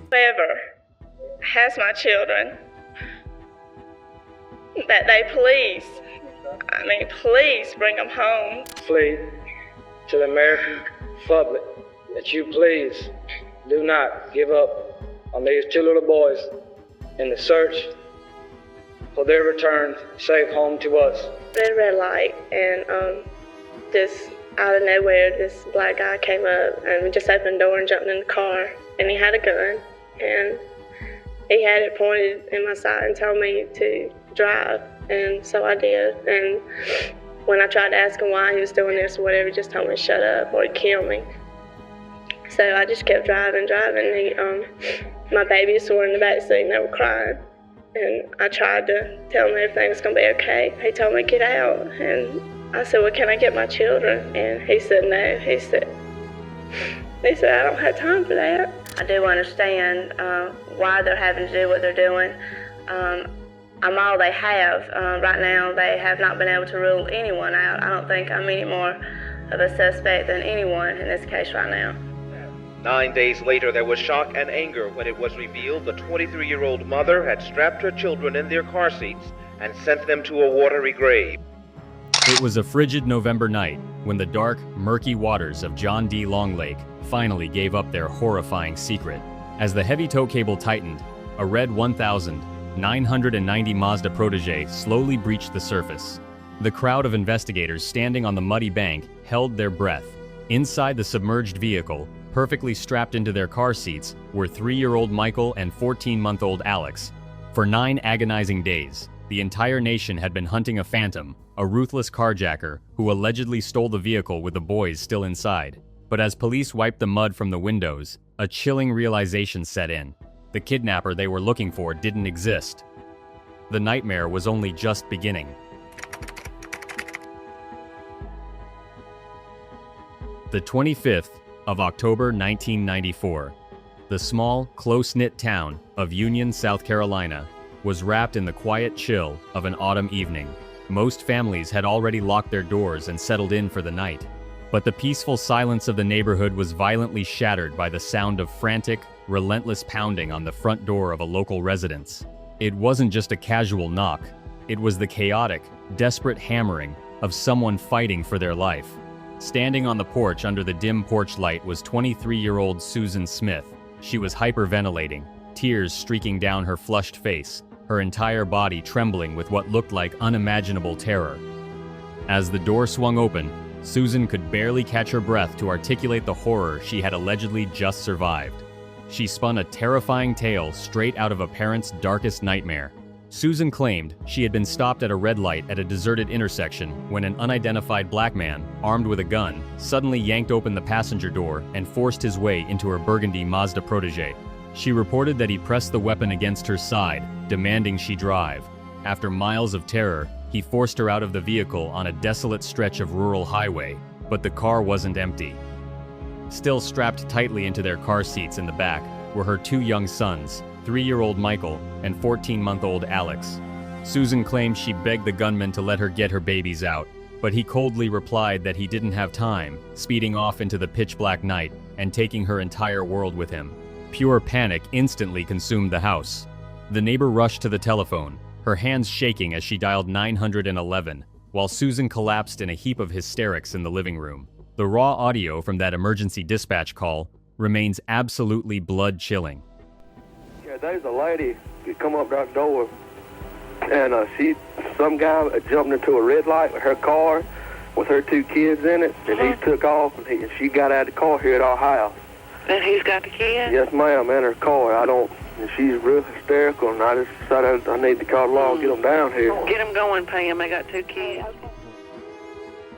whoever has my children, that they please bring them home. Plead to the American public that you please do not give up on these two little boys in the search for their return safe home to us. Red light, and just out of nowhere, this black guy came up and we just opened the door and jumped in the car, and he had a gun, and he had it pointed in my side and told me to drive, and so I did. And when I tried to ask him why he was doing this or whatever, he just told me to shut up or he'd kill me. So I just kept driving. My babies were in the back seat and they were crying. And I tried to tell him everything was gonna be okay. He told me to get out, and I said, well, can I get my children? And he said no. He said, I don't have time for that. I do understand why they're having to do what they're doing. I'm all they have. Right now, they have not been able to rule anyone out. I don't think I'm any more of a suspect than anyone in this case right now. 9 days later, there was shock and anger when it was revealed the 23-year-old mother had strapped her children in their car seats and sent them to a watery grave. It was a frigid November night when the dark, murky waters of John D. Long Lake finally gave up their horrifying secret. As the heavy tow cable tightened, a red 1,990 Mazda Protege slowly breached the surface. The crowd of investigators standing on the muddy bank held their breath. Inside the submerged vehicle, perfectly strapped into their car seats, were 3-year-old Michael and 14-month-old Alex. For 9 agonizing days, the entire nation had been hunting a phantom, a ruthless carjacker who allegedly stole the vehicle with the boys still inside. But as police wiped the mud from the windows, a chilling realization set in. The kidnapper they were looking for didn't exist. The nightmare was only just beginning. The 25th of October 1994, the small, close-knit town of Union, South Carolina, was wrapped in the quiet chill of an autumn evening. Most families had already locked their doors and settled in for the night. But the peaceful silence of the neighborhood was violently shattered by the sound of frantic, relentless pounding on the front door of a local residence. It wasn't just a casual knock. It was the chaotic, desperate hammering of someone fighting for their life. Standing on the porch under the dim porch light was 23-year-old Susan Smith. She was hyperventilating, tears streaking down her flushed face, her entire body trembling with what looked like unimaginable terror. As the door swung open, Susan could barely catch her breath to articulate the horror she had allegedly just survived. She spun a terrifying tale straight out of a parent's darkest nightmare. Susan claimed she had been stopped at a red light at a deserted intersection when an unidentified black man, armed with a gun, suddenly yanked open the passenger door and forced his way into her burgundy Mazda Protege. She reported that he pressed the weapon against her side, demanding she drive. After miles of terror, he forced her out of the vehicle on a desolate stretch of rural highway, but the car wasn't empty. Still strapped tightly into their car seats in the back were her 2 young sons, 3-year-old Michael and 14-month-old Alex. Susan claimed she begged the gunman to let her get her babies out, but he coldly replied that he didn't have time, speeding off into the pitch-black night and taking her entire world with him. Pure panic instantly consumed the house. The neighbor rushed to the telephone, her hands shaking as she dialed 911, while Susan collapsed in a heap of hysterics in the living room. The raw audio from that emergency dispatch call remains absolutely blood-chilling. Yeah, there's a lady that come up that door, and some guy jumped into a red light with her car, with her 2 kids in it, and he took off, and she got out of the car here at our house. And he's got the kids? Yes, ma'am, in her car. And she's real hysterical, and I just decided I need to call the law and get them down here. Get them going, Pam. I got 2 kids.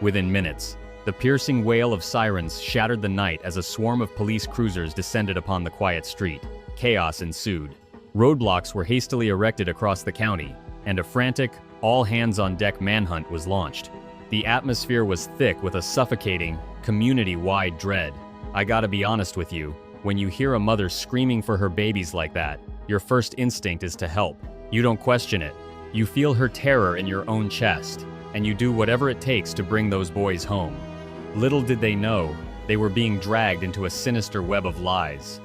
Within minutes, the piercing wail of sirens shattered the night as a swarm of police cruisers descended upon the quiet street. Chaos ensued. Roadblocks were hastily erected across the county, and a frantic, all-hands-on-deck manhunt was launched. The atmosphere was thick with a suffocating, community-wide dread. I gotta be honest with you, when you hear a mother screaming for her babies like that, your first instinct is to help. You don't question it. You feel her terror in your own chest, and you do whatever it takes to bring those boys home. Little did they know, they were being dragged into a sinister web of lies.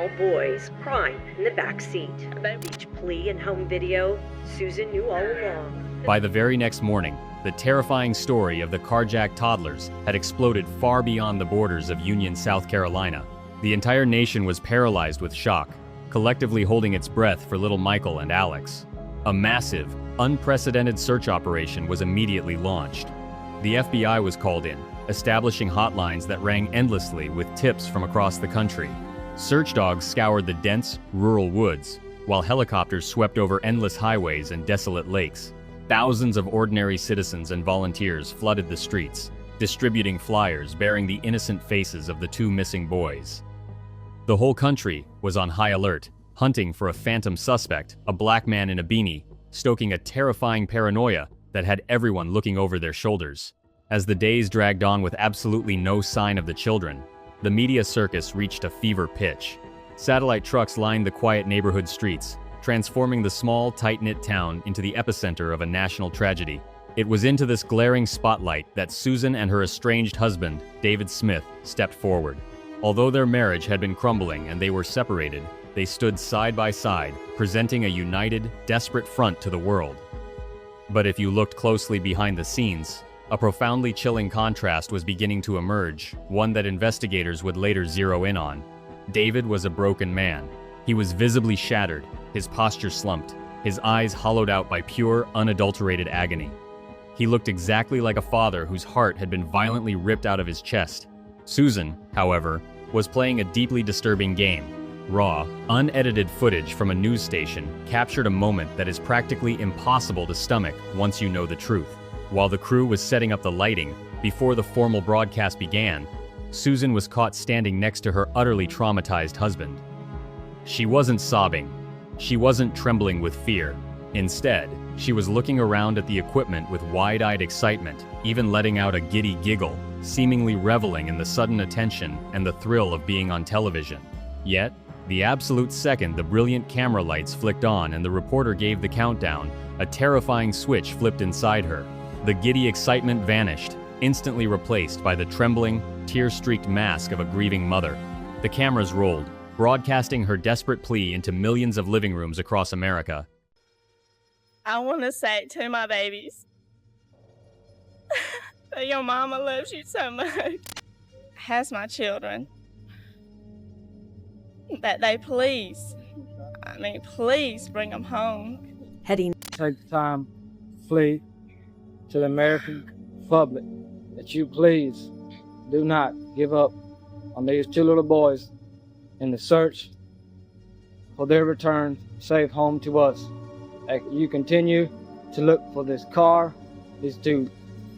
small boys crying in the back seat. About each plea and home video, Susan knew all along. By the very next morning, the terrifying story of the carjacked toddlers had exploded far beyond the borders of Union, South Carolina. The entire nation was paralyzed with shock, collectively holding its breath for little Michael and Alex. A massive, unprecedented search operation was immediately launched. The FBI was called in, establishing hotlines that rang endlessly with tips from across the country. Search dogs scoured the dense, rural woods, while helicopters swept over endless highways and desolate lakes. Thousands of ordinary citizens and volunteers flooded the streets, distributing flyers bearing the innocent faces of the two missing boys. The whole country was on high alert, hunting for a phantom suspect, a black man in a beanie, stoking a terrifying paranoia that had everyone looking over their shoulders. As the days dragged on with absolutely no sign of the children, the media circus reached a fever pitch. Satellite trucks lined the quiet neighborhood streets, transforming the small, tight-knit town into the epicenter of a national tragedy. It was into this glaring spotlight that Susan and her estranged husband, David Smith, stepped forward. Although their marriage had been crumbling and they were separated, they stood side by side, presenting a united, desperate front to the world. But if you looked closely behind the scenes, a profoundly chilling contrast was beginning to emerge, one that investigators would later zero in on. David was a broken man. He was visibly shattered, his posture slumped, his eyes hollowed out by pure, unadulterated agony. He looked exactly like a father whose heart had been violently ripped out of his chest. Susan, however, was playing a deeply disturbing game. Raw, unedited footage from a news station captured a moment that is practically impossible to stomach once you know the truth. While the crew was setting up the lighting before the formal broadcast began, Susan was caught standing next to her utterly traumatized husband. She wasn't sobbing. She wasn't trembling with fear. Instead, she was looking around at the equipment with wide-eyed excitement, even letting out a giddy giggle, seemingly reveling in the sudden attention and the thrill of being on television. Yet, the absolute second the brilliant camera lights flicked on and the reporter gave the countdown, a terrifying switch flipped inside her. The giddy excitement vanished, instantly replaced by the trembling, tear-streaked mask of a grieving mother. The cameras rolled, broadcasting her desperate plea into millions of living rooms across America. I want to say to my babies that your mama loves you so much, has my children, that they please bring them home. Heading Take the time to plead to the American public that you please do not give up on these two little boys in the search for their return safe home to us. That you continue to look for this car, these two,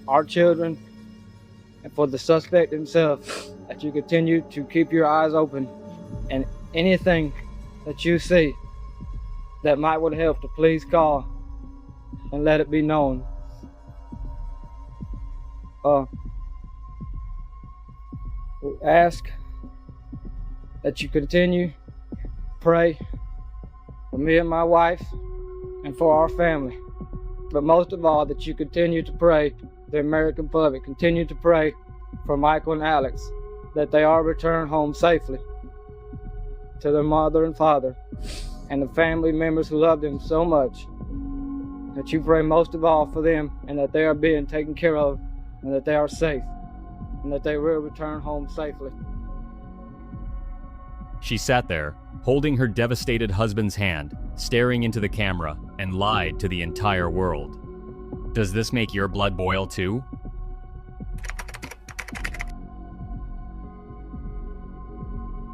our children, and for the suspect himself, that you continue to keep your eyes open, and anything that you see that might would help to please call and let it be known. We ask that you continue to pray for me and my wife and for our family. But most of all, that you continue to pray the American public, continue to pray for Michael and Alex, that they are returned home safely to their mother and father and the family members who love them so much. That you pray most of all for them, and that they are being taken care of, and that they are safe, and that they will return home safely. She sat there, holding her devastated husband's hand, staring into the camera, and lied to the entire world. Does this make your blood boil too?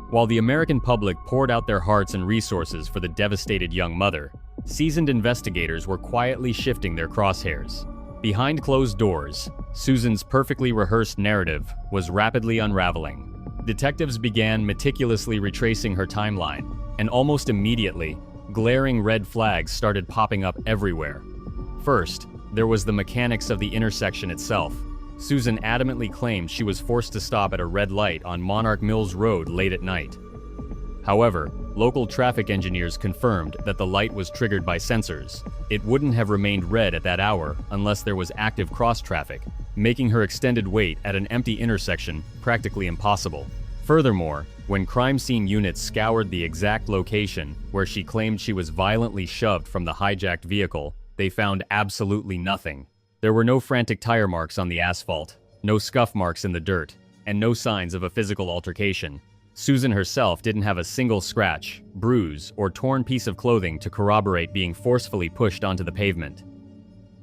While the American public poured out their hearts and resources for the devastated young mother, seasoned investigators were quietly shifting their crosshairs. Behind closed doors, Susan's perfectly rehearsed narrative was rapidly unraveling. Detectives began meticulously retracing her timeline, and almost immediately, glaring red flags started popping up everywhere. First, there was the mechanics of the intersection itself. Susan adamantly claimed she was forced to stop at a red light on Monarch Mills Road late at night. However, local traffic engineers confirmed that the light was triggered by sensors. It wouldn't have remained red at that hour unless there was active cross traffic, making her extended wait at an empty intersection practically impossible. Furthermore, when crime scene units scoured the exact location where she claimed she was violently shoved from the hijacked vehicle, they found absolutely nothing. There were no frantic tire marks on the asphalt, no scuff marks in the dirt, and no signs of a physical altercation. Susan herself didn't have a single scratch, bruise, or torn piece of clothing to corroborate being forcefully pushed onto the pavement.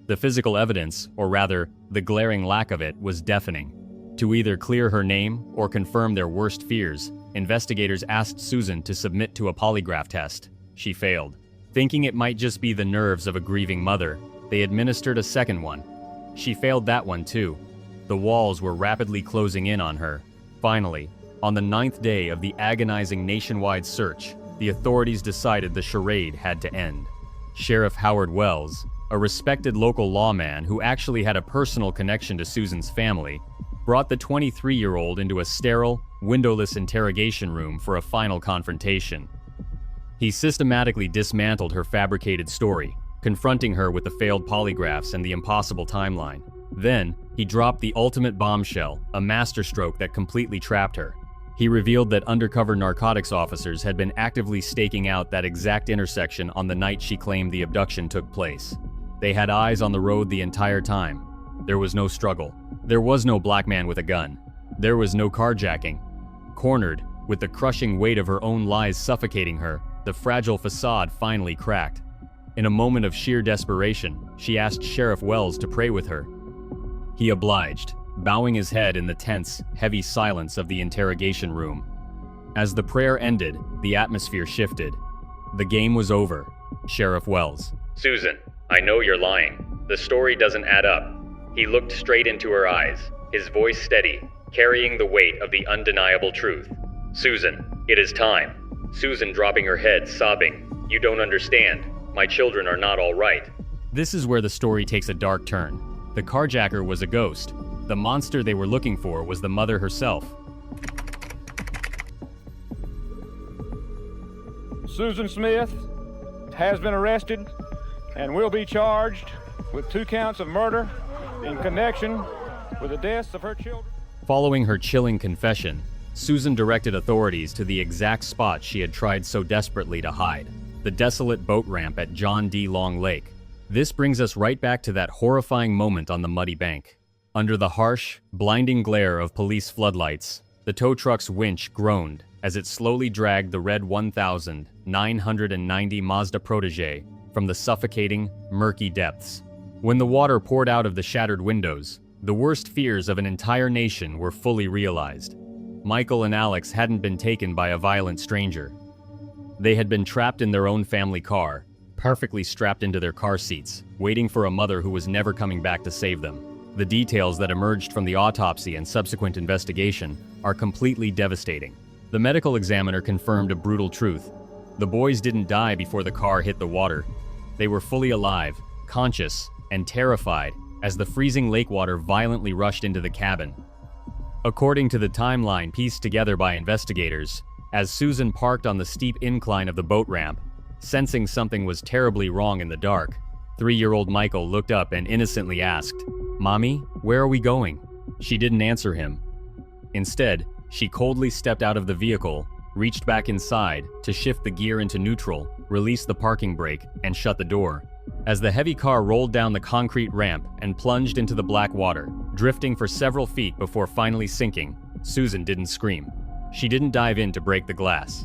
The physical evidence, or rather, the glaring lack of it, was deafening. To either clear her name or confirm their worst fears, investigators asked Susan to submit to a polygraph test. She failed. Thinking it might just be the nerves of a grieving mother, they administered a second one. She failed that one too. The walls were rapidly closing in on her. Finally, on the 9th day of the agonizing nationwide search, the authorities decided the charade had to end. Sheriff Howard Wells, a respected local lawman who actually had a personal connection to Susan's family, brought the 23-year-old into a sterile, windowless interrogation room for a final confrontation. He systematically dismantled her fabricated story, confronting her with the failed polygraphs and the impossible timeline. Then, he dropped the ultimate bombshell, a masterstroke that completely trapped her. He revealed that undercover narcotics officers had been actively staking out that exact intersection on the night she claimed the abduction took place. They had eyes on the road the entire time. There was no struggle. There was no black man with a gun. There was no carjacking. Cornered, with the crushing weight of her own lies suffocating her, the fragile facade finally cracked. In a moment of sheer desperation, she asked Sheriff Wells to pray with her. He obliged, bowing his head in the tense, heavy silence of the interrogation room. As the prayer ended, the atmosphere shifted. The game was over. Sheriff Wells. Susan, I know you're lying. The story doesn't add up. He looked straight into her eyes, his voice steady, carrying the weight of the undeniable truth. Susan, it is time. Susan dropping her head, sobbing. You don't understand. My children are not all right. This is where the story takes a dark turn. The carjacker was a ghost. The monster they were looking for was the mother herself. Susan Smith has been arrested and will be charged with 2 counts of murder in connection with the deaths of her children. Following her chilling confession, Susan directed authorities to the exact spot she had tried so desperately to hide, the desolate boat ramp at John D. Long Lake. This brings us right back to that horrifying moment on the muddy bank. Under the harsh, blinding glare of police floodlights, the tow truck's winch groaned as it slowly dragged the red 1990 Mazda Protégé from the suffocating, murky depths. When the water poured out of the shattered windows, the worst fears of an entire nation were fully realized. Michael and Alex hadn't been taken by a violent stranger. They had been trapped in their own family car, perfectly strapped into their car seats, waiting for a mother who was never coming back to save them. The details that emerged from the autopsy and subsequent investigation are completely devastating. The medical examiner confirmed a brutal truth. The boys didn't die before the car hit the water. They were fully alive, conscious, and terrified as the freezing lake water violently rushed into the cabin. According to the timeline pieced together by investigators, as Susan parked on the steep incline of the boat ramp, sensing something was terribly wrong in the dark, 3-year-old Michael looked up and innocently asked, "Mommy, where are we going?" She didn't answer him. Instead, she coldly stepped out of the vehicle, reached back inside to shift the gear into neutral, release the parking brake, and shut the door. As the heavy car rolled down the concrete ramp and plunged into the black water, drifting for several feet before finally sinking, Susan didn't scream. She didn't dive in to break the glass.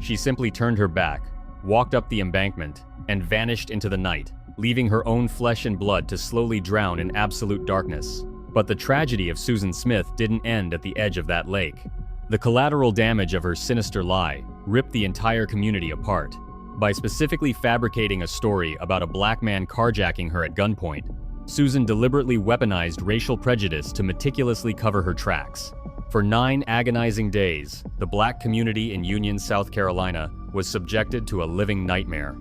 She simply turned her back, walked up the embankment, and vanished into the night, leaving her own flesh and blood to slowly drown in absolute darkness. But the tragedy of Susan Smith didn't end at the edge of that lake. The collateral damage of her sinister lie ripped the entire community apart. By specifically fabricating a story about a black man carjacking her at gunpoint, Susan deliberately weaponized racial prejudice to meticulously cover her tracks. For 9 agonizing days, the black community in Union, South Carolina was subjected to a living nightmare.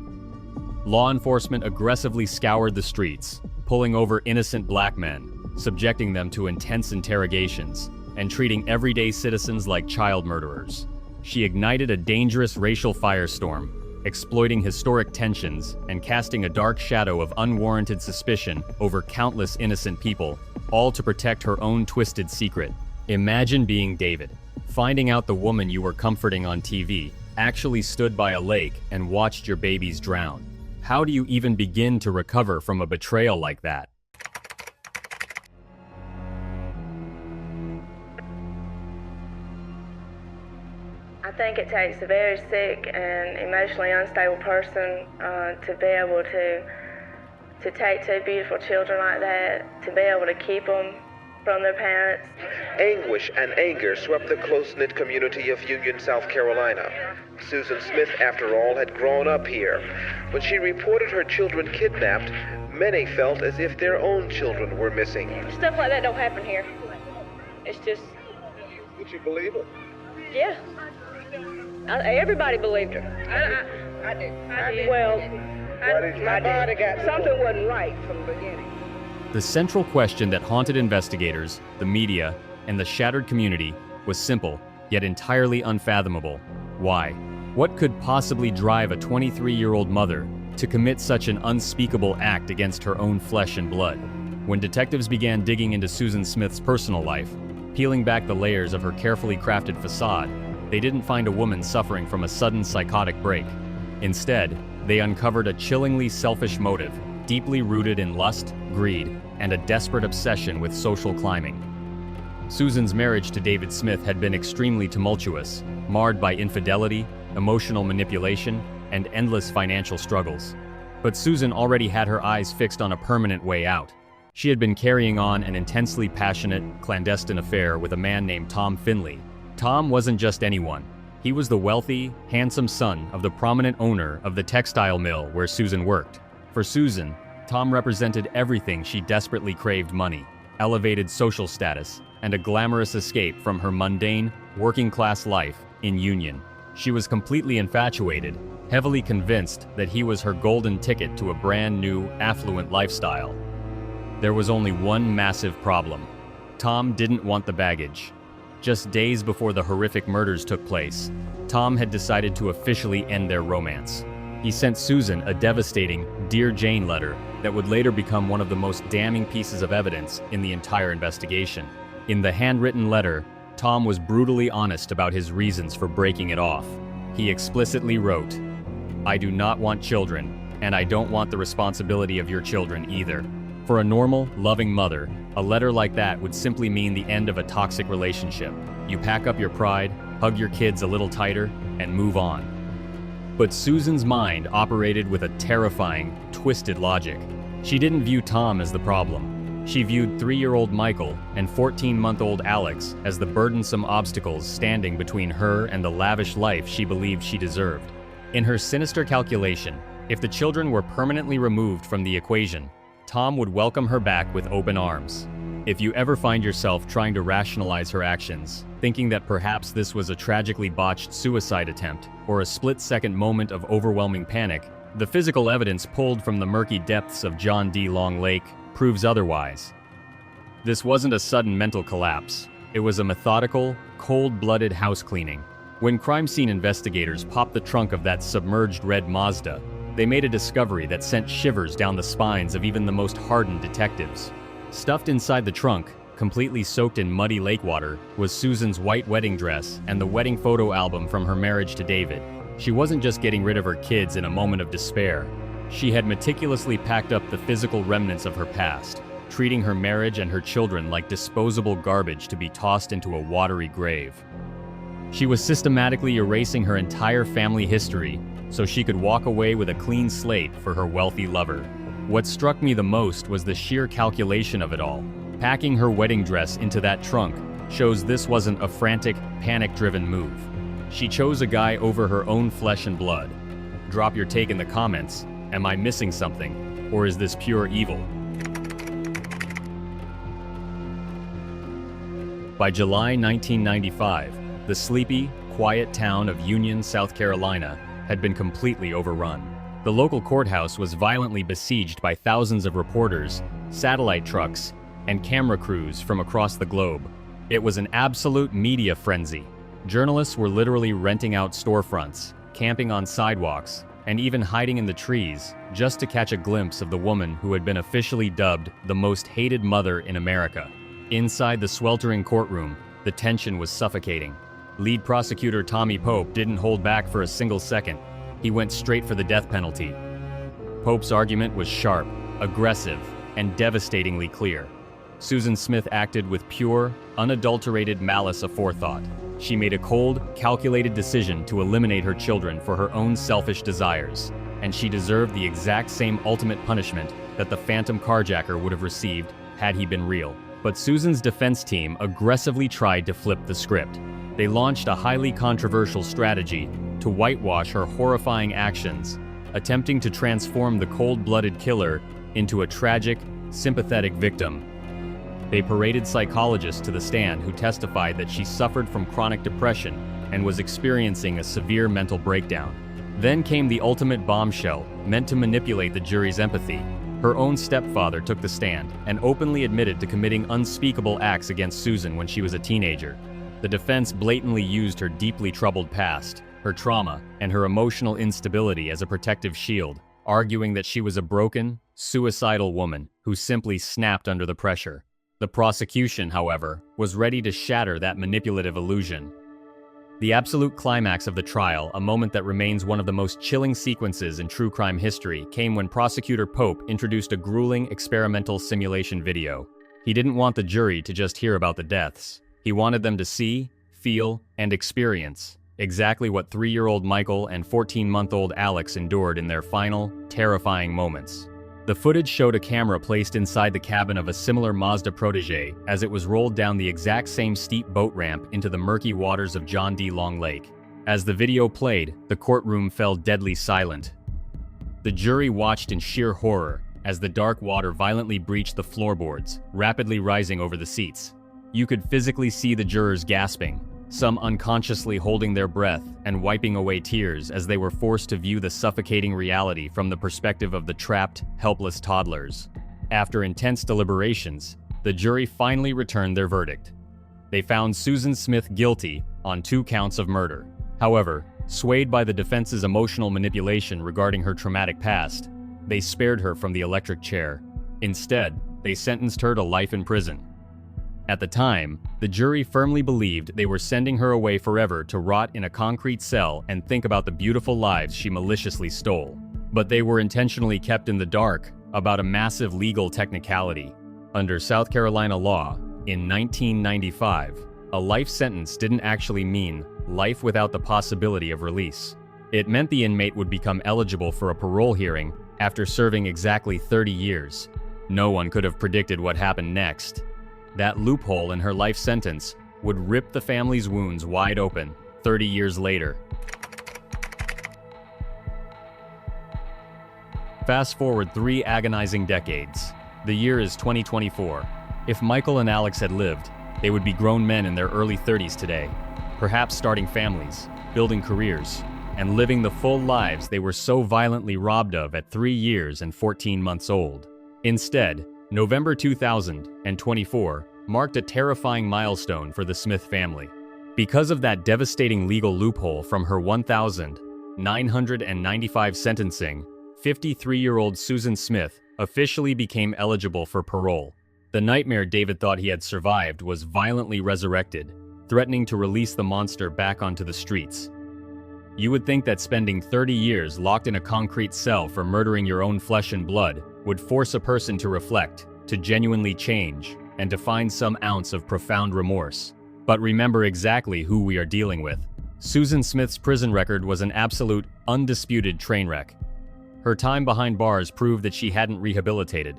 Law enforcement aggressively scoured the streets, pulling over innocent black men, subjecting them to intense interrogations, and treating everyday citizens like child murderers. She ignited a dangerous racial firestorm, exploiting historic tensions and casting a dark shadow of unwarranted suspicion over countless innocent people, all to protect her own twisted secret. Imagine being David, Finding out the woman you were comforting on TV actually stood by a lake and watched your babies drown. How do you even begin to recover from a betrayal like that? I think it takes a very sick and emotionally unstable person to be able to take two beautiful children like that, to be able to keep them from their parents. Anguish and anger swept the close-knit community of Union, South Carolina. Susan Smith, after all, had grown up here. When she reported her children kidnapped, many felt as if their own children were missing. Stuff like that don't happen here. It's just... Would you believe it? Yeah. Everybody believed her. I did. Well, My body got something wasn't right from the beginning. The central question that haunted investigators, the media, and the shattered community was simple, yet entirely unfathomable. Why? What could possibly drive a 23-year-old mother to commit such an unspeakable act against her own flesh and blood? When detectives began digging into Susan Smith's personal life, peeling back the layers of her carefully crafted facade, they didn't find a woman suffering from a sudden psychotic break. Instead, they uncovered a chillingly selfish motive, deeply rooted in lust, greed, and a desperate obsession with social climbing. Susan's marriage to David Smith had been extremely tumultuous, marred by infidelity, emotional manipulation, and endless financial struggles. But Susan already had her eyes fixed on a permanent way out. She had been carrying on an intensely passionate, clandestine affair with a man named Tom Finley. Tom wasn't just anyone. He was the wealthy, handsome son of the prominent owner of the textile mill where Susan worked. For Susan, Tom represented everything she desperately craved: money, elevated social status, and a glamorous escape from her mundane, working-class life in Union. She was completely infatuated, heavily convinced that he was her golden ticket to a brand new, affluent lifestyle. There was only one massive problem. Tom didn't want the baggage. Just days before the horrific murders took place, Tom had decided to officially end their romance. He sent Susan a devastating Dear Jane letter that would later become one of the most damning pieces of evidence in the entire investigation. In the handwritten letter, Tom was brutally honest about his reasons for breaking it off. He explicitly wrote, "I do not want children, and I don't want the responsibility of your children either." For a normal, loving mother, a letter like that would simply mean the end of a toxic relationship. You pack up your pride, hug your kids a little tighter, and move on. But Susan's mind operated with a terrifying, twisted logic. She didn't view Tom as the problem. She viewed 3-year-old Michael and 14-month-old Alex as the burdensome obstacles standing between her and the lavish life she believed she deserved. In her sinister calculation, if the children were permanently removed from the equation, Tom would welcome her back with open arms. If you ever find yourself trying to rationalize her actions, thinking that perhaps this was a tragically botched suicide attempt or a split-second moment of overwhelming panic, the physical evidence pulled from the murky depths of John D. Long Lake proves otherwise. This wasn't a sudden mental collapse. It was a methodical, cold-blooded house cleaning. When crime scene investigators popped the trunk of that submerged red Mazda, they made a discovery that sent shivers down the spines of even the most hardened detectives. Stuffed inside the trunk, completely soaked in muddy lake water, was Susan's white wedding dress and the wedding photo album from her marriage to David. She wasn't just getting rid of her kids in a moment of despair. She had meticulously packed up the physical remnants of her past, treating her marriage and her children like disposable garbage to be tossed into a watery grave. She was systematically erasing her entire family history so she could walk away with a clean slate for her wealthy lover. What struck me the most was the sheer calculation of it all. Packing her wedding dress into that trunk shows this wasn't a frantic, panic-driven move. She chose a guy over her own flesh and blood. Drop your take in the comments. Am I missing something? Or is this pure evil? By July 1995, the sleepy, quiet town of Union, South Carolina had been completely overrun. The local courthouse was violently besieged by thousands of reporters, satellite trucks, and camera crews from across the globe. It was an absolute media frenzy. Journalists were literally renting out storefronts, camping on sidewalks, and even hiding in the trees just to catch a glimpse of the woman who had been officially dubbed the most hated mother in America. Inside the sweltering courtroom, the tension was suffocating. Lead prosecutor Tommy Pope didn't hold back for a single second. He went straight for the death penalty. Pope's argument was sharp, aggressive, and devastatingly clear. Susan Smith acted with pure, unadulterated malice aforethought. She made a cold, calculated decision to eliminate her children for her own selfish desires, and she deserved the exact same ultimate punishment that the phantom carjacker would have received had he been real. But Susan's defense team aggressively tried to flip the script. They launched a highly controversial strategy to whitewash her horrifying actions, attempting to transform the cold-blooded killer into a tragic, sympathetic victim. They paraded psychologists to the stand who testified that she suffered from chronic depression and was experiencing a severe mental breakdown. Then came the ultimate bombshell, meant to manipulate the jury's empathy. Her own stepfather took the stand and openly admitted to committing unspeakable acts against Susan when she was a teenager. The defense blatantly used her deeply troubled past, her trauma, and her emotional instability as a protective shield, arguing that she was a broken, suicidal woman who simply snapped under the pressure. The prosecution, however, was ready to shatter that manipulative illusion. The absolute climax of the trial, a moment that remains one of the most chilling sequences in true crime history, came when Prosecutor Pope introduced a grueling experimental simulation video. He didn't want the jury to just hear about the deaths. He wanted them to see, feel, and experience exactly what 3-year-old Michael and 14-month-old Alex endured in their final, terrifying moments. The footage showed a camera placed inside the cabin of a similar Mazda Protege as it was rolled down the exact same steep boat ramp into the murky waters of John D. Long Lake. As the video played, the courtroom fell deadly silent. The jury watched in sheer horror as the dark water violently breached the floorboards, rapidly rising over the seats. You could physically see the jurors gasping, some unconsciously holding their breath and wiping away tears as they were forced to view the suffocating reality from the perspective of the trapped, helpless toddlers. After intense deliberations, the jury finally returned their verdict. They found Susan Smith guilty on 2 counts of murder. However, swayed by the defense's emotional manipulation regarding her traumatic past, they spared her from the electric chair. Instead, they sentenced her to life in prison. At the time, the jury firmly believed they were sending her away forever to rot in a concrete cell and think about the beautiful lives she maliciously stole. But they were intentionally kept in the dark about a massive legal technicality. Under South Carolina law, in 1995, a life sentence didn't actually mean life without the possibility of release. It meant the inmate would become eligible for a parole hearing after serving exactly 30 years. No one could have predicted what happened next. That loophole in her life sentence would rip the family's wounds wide open 30 years later. Fast forward 3 agonizing decades. The year is 2024. If Michael and Alex had lived, they would be grown men in their early 30s today, perhaps starting families, building careers, and living the full lives they were so violently robbed of at 3 years and 14 months old. Instead, November 2024 marked a terrifying milestone for the Smith family. Because of that devastating legal loophole from her 1,995 sentencing, 53-year-old Susan Smith officially became eligible for parole. The nightmare David thought he had survived was violently resurrected, threatening to release the monster back onto the streets. You would think that spending 30 years locked in a concrete cell for murdering your own flesh and blood would force a person to reflect, to genuinely change, and to find some ounce of profound remorse. But remember exactly who we are dealing with. Susan Smith's prison record was an absolute, undisputed train wreck. Her time behind bars proved that she hadn't rehabilitated.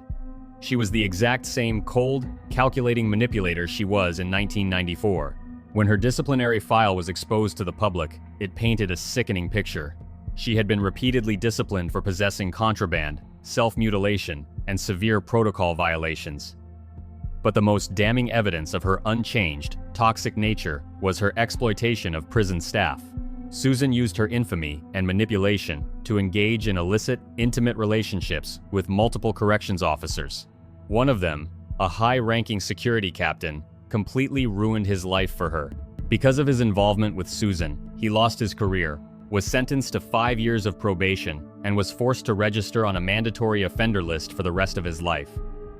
She was the exact same cold, calculating manipulator she was in 1994. When her disciplinary file was exposed to the public, it painted a sickening picture. She had been repeatedly disciplined for possessing contraband, self-mutilation, and severe protocol violations. But the most damning evidence of her unchanged, toxic nature was her exploitation of prison staff. Susan used her infamy and manipulation to engage in illicit, intimate relationships with multiple corrections officers. One of them, a high-ranking security captain, completely ruined his life for her. Because of his involvement with Susan, he lost his career, was sentenced to 5 years of probation, and was forced to register on a mandatory offender list for the rest of his life.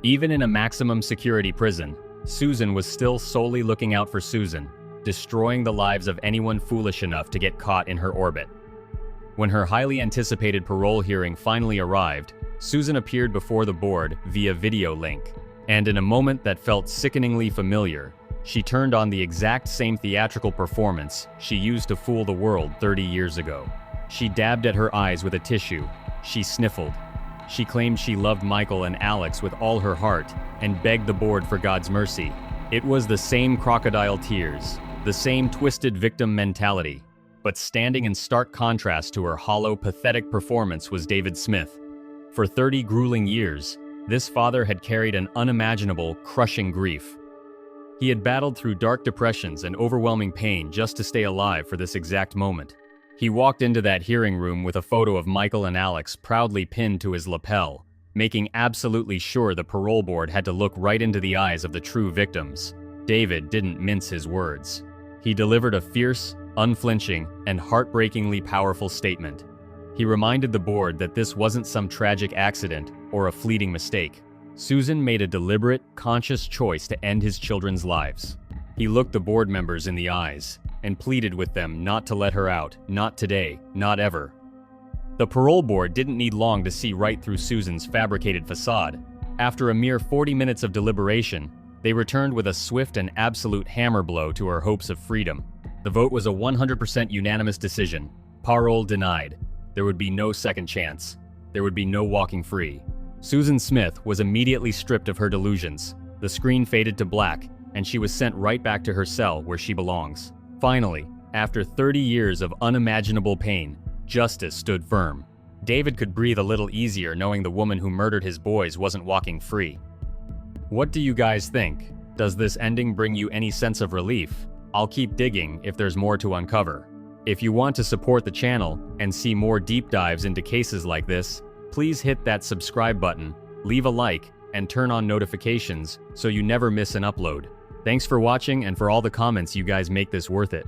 Even in a maximum security prison, Susan was still solely looking out for Susan, destroying the lives of anyone foolish enough to get caught in her orbit. When her highly anticipated parole hearing finally arrived, Susan appeared before the board via video link, and in a moment that felt sickeningly familiar, she turned on the exact same theatrical performance she used to fool the world 30 years ago. She dabbed at her eyes with a tissue. She sniffled. She claimed she loved Michael and Alex with all her heart and begged the board for God's mercy. It was the same crocodile tears, the same twisted victim mentality, but standing in stark contrast to her hollow, pathetic performance was David Smith. For 30 grueling years, this father had carried an unimaginable, crushing grief. He had battled through dark depressions and overwhelming pain just to stay alive for this exact moment. He walked into that hearing room with a photo of Michael and Alex proudly pinned to his lapel, making absolutely sure the parole board had to look right into the eyes of the true victims. David didn't mince his words. He delivered a fierce, unflinching, and heartbreakingly powerful statement. He reminded the board that this wasn't some tragic accident or a fleeting mistake. Susan made a deliberate, conscious choice to end his children's lives. He looked the board members in the eyes and pleaded with them not to let her out, not today, not ever. The parole board didn't need long to see right through Susan's fabricated facade. After a mere 40 minutes of deliberation, they returned with a swift and absolute hammer blow to her hopes of freedom. The vote was a 100% unanimous decision. Parole denied. There would be no second chance. There would be no walking free. Susan Smith was immediately stripped of her delusions. The screen faded to black, and she was sent right back to her cell where she belongs. Finally, after 30 years of unimaginable pain, justice stood firm. David could breathe a little easier knowing the woman who murdered his boys wasn't walking free. What do you guys think? Does this ending bring you any sense of relief? I'll keep digging if there's more to uncover. If you want to support the channel and see more deep dives into cases like this, please hit that subscribe button, leave a like, and turn on notifications so you never miss an upload. Thanks for watching and for all the comments you guys make this worth it.